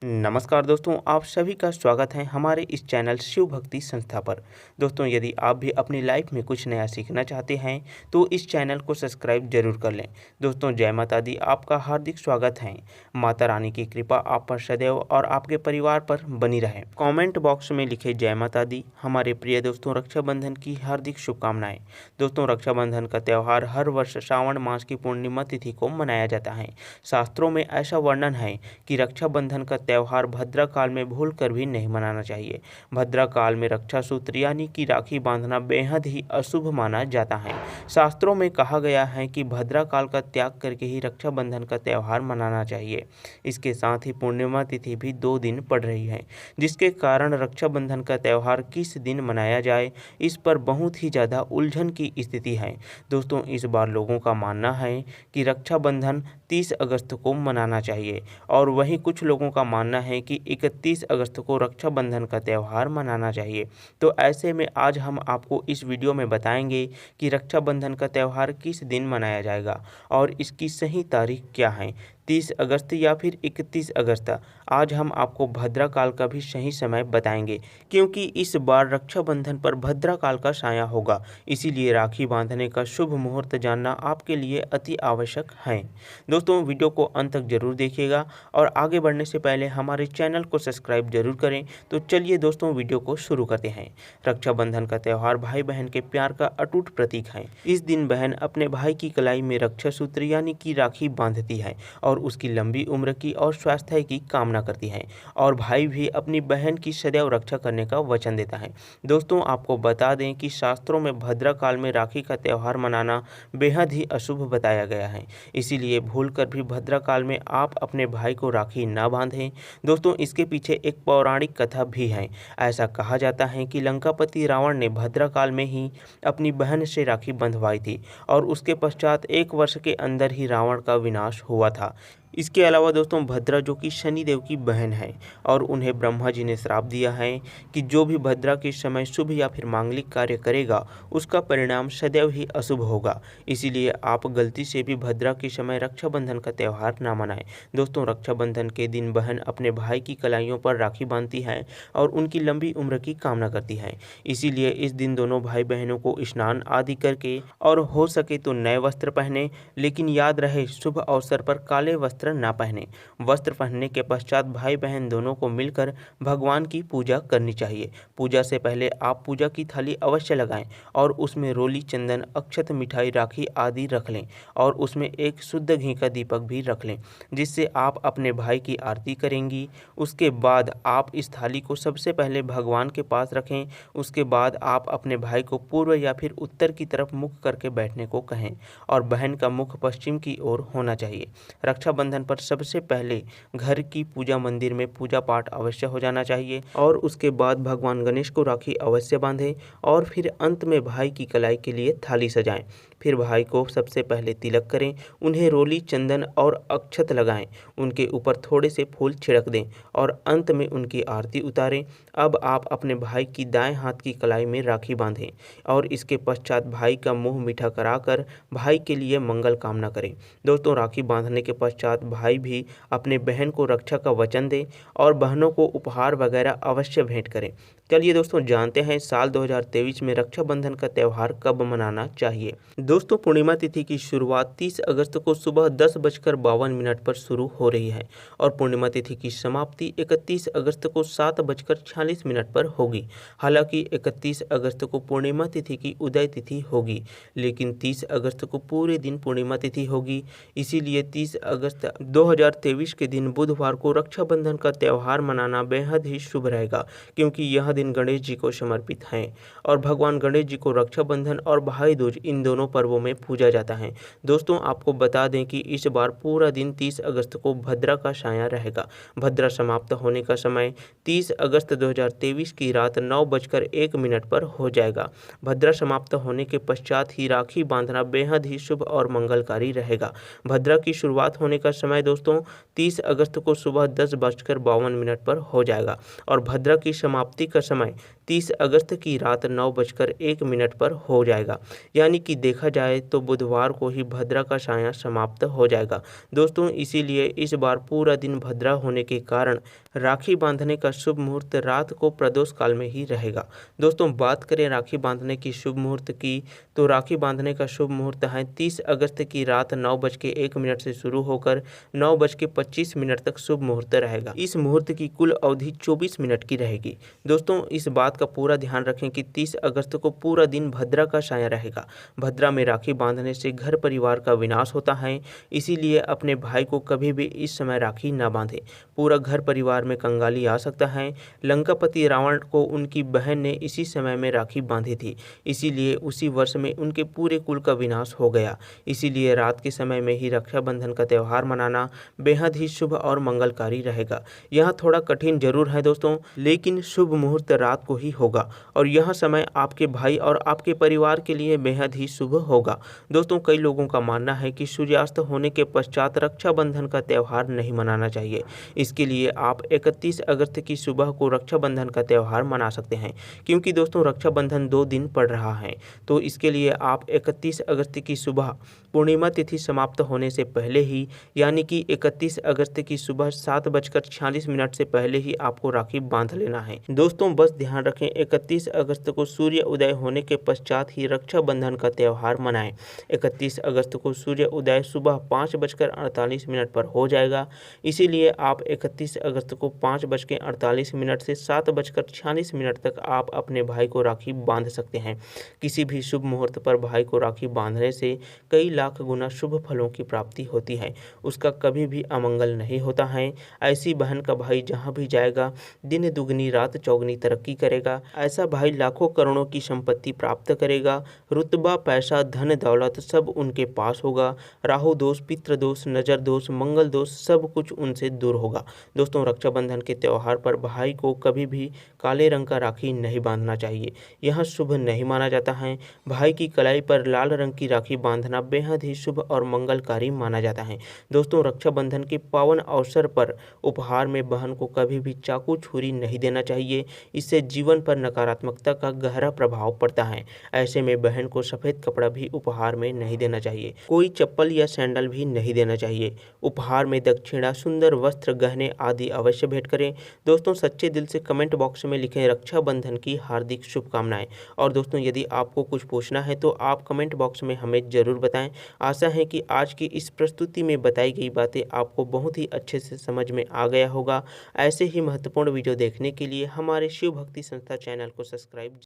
नमस्कार दोस्तों, आप सभी का स्वागत है हमारे इस चैनल शिव भक्ति संस्था पर। दोस्तों, यदि आप भी अपनी लाइफ में कुछ नया सीखना चाहते हैं तो इस चैनल को सब्सक्राइब जरूर कर लें। दोस्तों, जय माता दी, आपका हार्दिक स्वागत है। माता रानी की कृपा आप पर सदैव और आपके परिवार पर बनी रहे। कमेंट बॉक्स में लिखे जय माता दी। हमारे प्रिय दोस्तों, रक्षाबंधन की हार्दिक शुभकामनाएं। दोस्तों, रक्षाबंधन का त्यौहार हर वर्ष श्रावण मास की पूर्णिमा तिथि को मनाया जाता है। शास्त्रों में ऐसा वर्णन है कि रक्षाबंधन का त्यौहार भद्रा काल में भूल कर भी नहीं मनाना चाहिए। भद्रा काल में रक्षा सूत्र यानी कि राखी बांधना बेहद ही अशुभ माना जाता है। शास्त्रों में कहा गया है कि भद्रा काल का त्याग करके ही रक्षाबंधन का त्यौहार मनाना चाहिए। इसके साथ ही पूर्णिमा तिथि भी 2 दिन पड़ रही है, जिसके कारण रक्षाबंधन का त्यौहार किस दिन मनाया जाए, इस पर बहुत ही ज़्यादा उलझन की स्थिति है। दोस्तों, इस बार लोगों का मानना है कि रक्षाबंधन 30 अगस्त को मनाना चाहिए और वहीं कुछ लोगों का मानना है कि 31 अगस्त को रक्षाबंधन का त्यौहार मनाना चाहिए। तो ऐसे में आज हम आपको इस वीडियो में बताएंगे कि रक्षाबंधन का त्यौहार किस दिन मनाया जाएगा और इसकी सही तारीख क्या है, 30 अगस्त या फिर 31 अगस्त। आज हम आपको भद्रा काल का भी सही समय बताएंगे, क्योंकि इस बार रक्षाबंधन पर भद्रा काल का साया होगा। इसीलिए राखी बांधने का शुभ मुहूर्त जानना आपके लिए अति आवश्यक है। दोस्तों, वीडियो को अंत तक जरूर देखिएगा और आगे बढ़ने से पहले हमारे चैनल को सब्सक्राइब जरूर करें। तो चलिए दोस्तों, वीडियो को शुरू करते हैं। रक्षाबंधन का त्यौहार भाई बहन के प्यार का अटूट प्रतीक है। इस दिन बहन अपने भाई की कलाई में रक्षा सूत्र यानी कि राखी बांधती है और उसकी लंबी उम्र की और स्वास्थ्य की कामना करती है, और भाई भी अपनी बहन की सदैव रक्षा करने का वचन देता है। दोस्तों, आपको बता दें कि शास्त्रों में भद्रा काल में राखी का त्यौहार मनाना बेहद ही अशुभ बताया गया है। इसीलिए भूलकर भी भद्रा काल में आप अपने भाई को राखी ना बांधें। दोस्तों, इसके पीछे एक पौराणिक कथा भी है। ऐसा कहा जाता है कि लंकापति रावण ने भद्रा काल में ही अपनी बहन से राखी बंधवाई थी और उसके पश्चात 1 वर्ष के अंदर ही रावण का विनाश हुआ था। इसके अलावा दोस्तों, भद्रा जो कि शनिदेव की बहन है और उन्हें ब्रह्मा जी ने श्राप दिया है कि जो भी भद्रा के समय शुभ या फिर मांगलिक कार्य करेगा उसका परिणाम सदैव ही अशुभ होगा। इसीलिए आप गलती से भी भद्रा के समय रक्षाबंधन का त्यौहार ना मनाएं। दोस्तों, रक्षाबंधन के दिन बहन अपने भाई की कलाइयों पर राखी बांधती है और उनकी लंबी उम्र की कामना करती है। इसीलिए इस दिन दोनों भाई बहनों को स्नान आदि करके और हो सके तो नए वस्त्र पहने, लेकिन याद रहे शुभ अवसर पर काले वस्त्र ना पहने। वस्त्र पहनने के पश्चात भाई बहन दोनों को मिलकर भगवान की पूजा करनी चाहिए। पूजा से पहले आप पूजा की थाली अवश्य लगाएं और उसमें रोली, चंदन, अक्षत, मिठाई, राखी आदि रख लें और उसमें एक शुद्ध घी का दीपक भी रख लें, जिससे आप अपने भाई की आरती करेंगी। उसके बाद आप इस थाली को सबसे पहले भगवान के पास रखें। उसके बाद आप अपने भाई को पूर्व या फिर उत्तर की तरफ मुख करके बैठने को कहें और बहन का मुख पश्चिम की ओर होना चाहिए। रक्षाबंधन पर सबसे पहले घर की पूजा मंदिर में पूजा पाठ अवश्य हो जाना चाहिए और उसके बाद भगवान गणेश को राखी अवश्य बांधें और फिर अंत में भाई की कलाई के लिए थाली सजाएं। फिर भाई को सबसे पहले तिलक करें, उन्हें रोली, चंदन और अक्षत लगाएं, उनके ऊपर थोड़े से फूल छिड़क दें और अंत में उनकी आरती उतारें। अब आप अपने भाई की दाएं हाथ की कलाई में राखी बांधें और इसके पश्चात भाई का मुंह मीठा कराकर भाई के लिए मंगल कामना करें। दोस्तों, राखी बांधने के पश्चात भाई भी अपने बहन को रक्षा का वचन दें और बहनों को उपहार वगैरह अवश्य भेंट करें। चलिए दोस्तों, जानते हैं साल 2023 में रक्षाबंधन का त्यौहार कब मनाना चाहिए। दोस्तों, पूर्णिमा तिथि की शुरुआत 30 अगस्त को सुबह 10:52 पर शुरू हो रही है और पूर्णिमा तिथि की समाप्ति 31 अगस्त को 7:46 पर होगी। हालांकि 31 अगस्त को पूर्णिमा तिथि की उदय तिथि होगी, लेकिन 30 अगस्त को पूरे दिन पूर्णिमा तिथि होगी। इसीलिए 30 अगस्त 2023 के दिन बुधवार को रक्षाबंधन का त्यौहार मनाना बेहद ही शुभ रहेगा, क्योंकि यह दिन गणेश जी को समर्पित है और भगवान गणेश जी को रक्षाबंधन और भाई दूज इन दोनों पर्वों में पूजा जाता है। दोस्तों, आपको बता दें कि इस बार पूरा दिन 30 अगस्त को भद्रा का साया रहेगा। भद्रा समाप्त होने का समय 30 अगस्त 2023 की रात 9:01 पर हो जाएगा। भद्रा समाप्त होने के पश्चात ही राखी बांधना बेहद ही शुभ और मंगलकारी रहेगा। भद्रा की शुरुआत होने का समय दोस्तों 30 अगस्त को सुबह 10:52 पर हो जाएगा और भद्रा की समाप्ति का समय 30 अगस्त की रात 9:01 पर हो जाएगा। यानी कि देखा जाए तो बुधवार को ही भद्रा का साया समाप्त हो जाएगा। दोस्तों इसीलिए इस बार पूरा दिन भद्रा होने के कारण राखी बांधने का शुभ मुहूर्त रात को प्रदोष काल में ही रहेगा। दोस्तों बात करें राखी बांधने की शुभ मुहूर्त की, तो राखी बांधने का शुभ मुहूर्त है 30 अगस्त की रात 9:01 से शुरू होकर 9:25 तक शुभ मुहूर्त रहेगा। इस मुहूर्त की कुल अवधि 24 मिनट की रहेगी। दोस्तों इस बात का पूरा ध्यान रखें कि 30 अगस्त को पूरा दिन भद्रा का साया रहेगा। भद्रा में राखी बांधने से घर परिवार का विनाश होता है, इसीलिए अपने भाई को कभी भी इस समय राखी न बांधें। पूरा घर परिवार में कंगाली आ सकता है। लंकापति रावण को उनकी बहन ने इसी समय में राखी बांधी थी, इसीलिए उसी वर्ष में उनके पूरे कुल का विनाश हो गया। इसीलिए रात के समय में ही रक्षाबंधन का त्यौहार मनाना बेहद ही शुभ और मंगलकारी रहेगा। यह थोड़ा कठिन जरूर है दोस्तों, लेकिन शुभ मुहूर्त रात को ही होगा और यह समय आपके भाई और आपके परिवार के लिए बेहद ही शुभ होगा। दोस्तों कई लोगों का मानना है कि सूर्यास्त होने के पश्चात रक्षाबंधन का त्यौहार नहीं मनाना चाहिए। इसके लिए आप 31 अगस्त की सुबह को रक्षाबंधन का त्यौहार मना सकते हैं, क्योंकि दोस्तों रक्षाबंधन 2 दिन पड़ रहा है। तो इसके लिए आप 31 अगस्त की सुबह पूर्णिमा तिथि समाप्त होने से पहले ही, यानी कि 31 अगस्त की सुबह 7:46 से पहले ही आपको राखी बांध लेना है। दोस्तों बस ध्यान रखें 31 अगस्त को सूर्य उदय होने के पश्चात ही रक्षाबंधन का त्यौहार मनाएं। 31 अगस्त को सूर्य उदय सुबह 5:48 पर हो जाएगा, इसीलिए आप 31 अगस्त को 5:48 से 7:46 तक आप अपने भाई को राखी बांध सकते हैं। किसी भी शुभ मुहूर्त पर भाई को राखी बांधने से कई लाख गुना शुभ फलों की प्राप्ति होती है, उसका कभी भी अमंगल नहीं होता है। ऐसी बहन का भाई जहाँ भी जाएगा दिन दुगनी रात चौगनी तरक्की करेगा। ऐसा भाई लाखों करोड़ों की संपत्ति प्राप्त करेगा। रुतबा पैसा धन दौलत सब उनके पास होगा। राहु दोष पितृ दोष नजर दोष मंगल दोष सब कुछ उनसे दूर होगा। दोस्तों रक्षाबंधन के त्यौहार पर भाई को कभी भी काले रंग का राखी नहीं बांधना चाहिए, यह शुभ नहीं माना जाता है। भाई की कलाई पर लाल रंग की राखी बांधना बेहद ही शुभ और मंगलकारी माना जाता है। दोस्तों रक्षाबंधन के पावन अवसर पर उपहार में बहन को कभी भी चाकू छुरी नहीं देना चाहिए, इससे जीवन पर नकारात्मकता का गहरा प्रभाव पड़ता है। ऐसे में बहन को सफ़ेद कपड़ा भी उपहार में नहीं देना चाहिए, कोई चप्पल या सैंडल भी नहीं देना चाहिए। उपहार में दक्षिणा सुंदर वस्त्र गहने आदि अवश्य भेंट करें। दोस्तों सच्चे दिल से कमेंट बॉक्स में लिखें रक्षाबंधन की हार्दिक शुभकामनाएं। और दोस्तों यदि आपको कुछ पूछना है तो आप कमेंट बॉक्स में हमें ज़रूर बताएं। आशा है कि आज की इस प्रस्तुति में बताई गई बातें आपको बहुत ही अच्छे से समझ में आ गया होगा। ऐसे ही महत्वपूर्ण वीडियो देखने के लिए हमारे शिव भक्ति संस्था चैनल को सब्सक्राइब